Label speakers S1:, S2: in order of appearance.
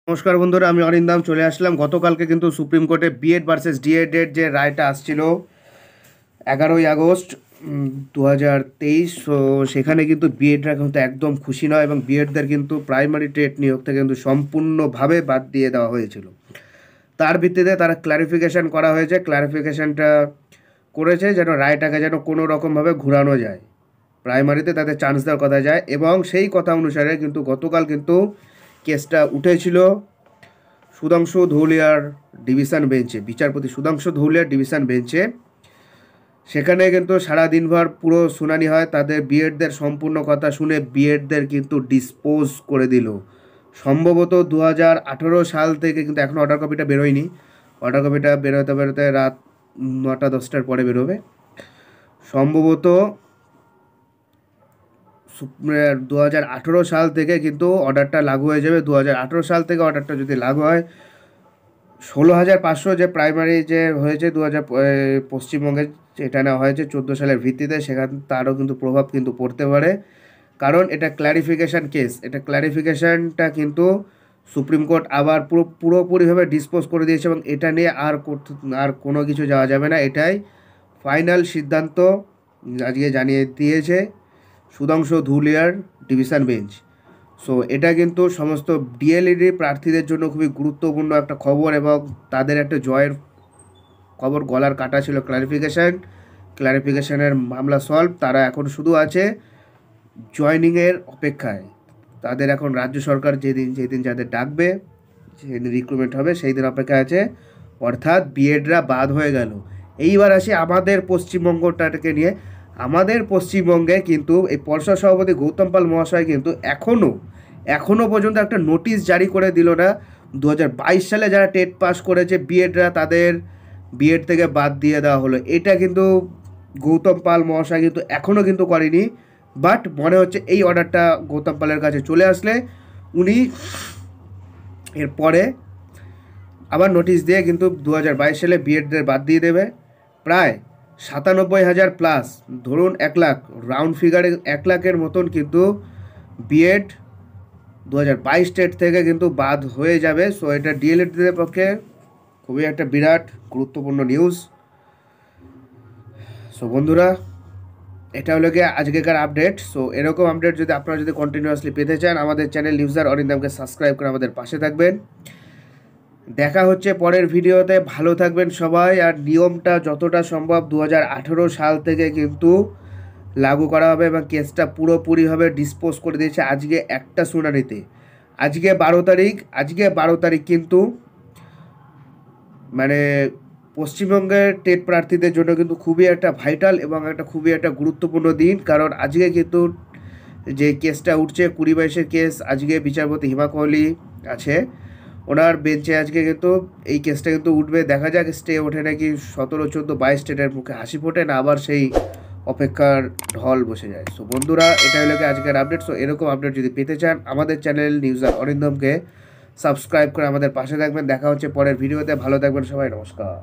S1: নমস্কার বন্ধুরা, আমি অরিন্দাম চলে আসলাম। গতকালকে কিন্তু সুপ্রিম কোর্টে বিএড ভার্সেস ডিএডের যে রায়টা আসছিল 11ই আগস্ট 2023। তো সেখানে কিন্তু বিএডরা কিন্তু একদম খুশি নয় এবং বিএডদের কিন্তু প্রাইমারি টেট নিয়োগ থেকে কিন্তু সম্পূর্ণভাবে বাদ দিয়ে দেওয়া হয়েছিল। তার ভিত্তিতে তারা ক্লারিফিকেশান করা হয়েছে, ক্লারিফিকেশানটা করেছে যেন রায়টাকে যেন কোনো রকমভাবে ঘুরানো যায়, প্রাইমারিতে তাদের চান্স দেওয়ার কথা যায়। এবং সেই কথা অনুসারে কিন্তু গতকাল কিন্তু কেসটা উঠেছিল সুধাংশু ধৌলিয়ার ডিভিশন বেঞ্চে, বিচারপতি সুধাংশু ধৌলিয়ার ডিভিশন বেঞ্চে। সেখানে কিন্তু সারাদিনভর পুরো শুনানি হয়। তাদের বিএডদের সম্পূর্ণ কথা শুনে বিএডদের কিন্তু ডিসপোজ করে দিল। সম্ভবত 2018 সাল থেকে কিন্তু এখনও অর্ডার কপিটা বেরোয়নি। অর্ডার কপিটা বেরোতে বেরোতে রাত 9টা-10টার পরে বেরোবে সম্ভবত। 2018 সাল থেকে কিন্তু অর্ডারটা লাগু হয়ে যাবে। 2018 সাল থেকে অর্ডারটা যদি লাগু হয়, 16,500 যে প্রাইমারি যে হয়েছে পশ্চিমবঙ্গে, এটা নেওয়া হয়েছে 14 সালের ভিত্তিতে, সেখান তারও কিন্তু প্রভাব কিন্তু পড়তে পারে। কারণ এটা ক্ল্যারিফিকেশান কেস, এটা ক্ল্যারিফিকেশানটা কিন্তু সুপ্রিম কোর্ট আবার পুরোপুরিভাবে ডিসপোজ করে দিয়েছে এবং এটা নিয়ে আর কোনো কিছু যাওয়া যাবে না। এটাই ফাইনাল সিদ্ধান্ত আজকে জানিয়ে দিয়েছে সুধাংশু ধুলিয়ার ডিভিশন বেঞ্চ। সো এটা কিন্তু সমস্ত ডিএলইডি প্রার্থীদের জন্য খুবই গুরুত্বপূর্ণ একটা খবর এবং তাদের একটা জয়ের খবর। গলার কাটা ছিল ক্লারিফিকেশানের মামলা সলভ। তারা এখন শুধু আছে জয়নিংয়ের অপেক্ষায়। তাদের এখন রাজ্য সরকার যেদিন যাদের ডাকবে, যেদিন রিক্রুটমেন্ট হবে, সেই দিন অপেক্ষায় আছে। অর্থাৎ বিএডরা বাদ হয়ে গেল। এইবার আসি আমাদের পশ্চিমবঙ্গটাকে নিয়ে। আমাদের পশ্চিমবঙ্গে কিন্তু এই পর্ষদ সভাপতি গৌতম পাল মহাশয় কিন্তু এখনও পর্যন্ত একটা নোটিশ জারি করে দিল না। 2022 সালে যারা টেট পাস করেছে বিএডরা, তাদের বিএড থেকে বাদ দিয়ে দেওয়া হলো। এটা কিন্তু গৌতম পাল মহাশয় কিন্তু এখনও কিন্তু করেনি। বাট মনে হচ্ছে এই অর্ডারটা গৌতম পালের কাছে চলে আসলে উনি এরপরে আবার নোটিশ দিয়ে কিন্তু 2022 সালে বিএডদের বাদ দিয়ে দেবে। প্রায় 97,000 প্লাস, ধরুন 1 লাখ, রাউন্ড ফিগারে 1 লাখের মতন কিন্তু বিএড 2022 স্টেট থেকে কিন্তু বাদ হয়ে যাবে। সো এটা ডিএলএডদের পক্ষে খুবই একটা বিরাট গুরুত্বপূর্ণ নিউজ। সো বন্ধুরা, এটা হলো গিয়ে আজকেকার আপডেট। সো এরকম আপডেট যদি আপনারা কন্টিনিউয়াসলি পেতে চান, আমাদের চ্যানেল নিউজার অরিন্দমকে সাবস্ক্রাইব করে আমাদের পাশে থাকবেন। দেখা হচ্ছে পরের ভিডিওতে। ভালো থাকবেন সবাই। আর নিয়মটা যতটা সম্ভব 2018 সাল থেকে কিন্তু লাগু করা হবে এবং কেসটা পুরোপুরিভাবে ডিসপোজ করে দিয়েছে আজকে একটা শুনানিতে। আজকে 12 তারিখ কিন্তু মানে পশ্চিমবঙ্গের টেট প্রার্থীদের জন্য কিন্তু খুবই একটা ভাইটাল এবং একটা খুবই একটা গুরুত্বপূর্ণ দিন। কারণ আজকে কিন্তু যে কেসটা উঠছে 2022-এর কেস, আজকে বিচারপতি হিমা কোহলি আছে, ওনার বেঞ্চে আজকে কিন্তু এই কেসটা কিন্তু উঠবে। দেখা যাক স্টে ওঠে নাকি 17, 14, 22 স্টেটের মুখে হাসি ফোটে না আবার সেই অপেক্ষার ঢল বসে যায়। সো বন্ধুরা, এটা হলো আজকের আপডেট। সো এরকম আপডেট যদি পেতে চান, আমাদের চ্যানেল নিউজার অরিন্দমকে সাবস্ক্রাইব করে আমাদের পাশে থাকবেন। দেখা হচ্ছে পরের ভিডিওতে। ভালো থাকবেন সবাই, নমস্কার।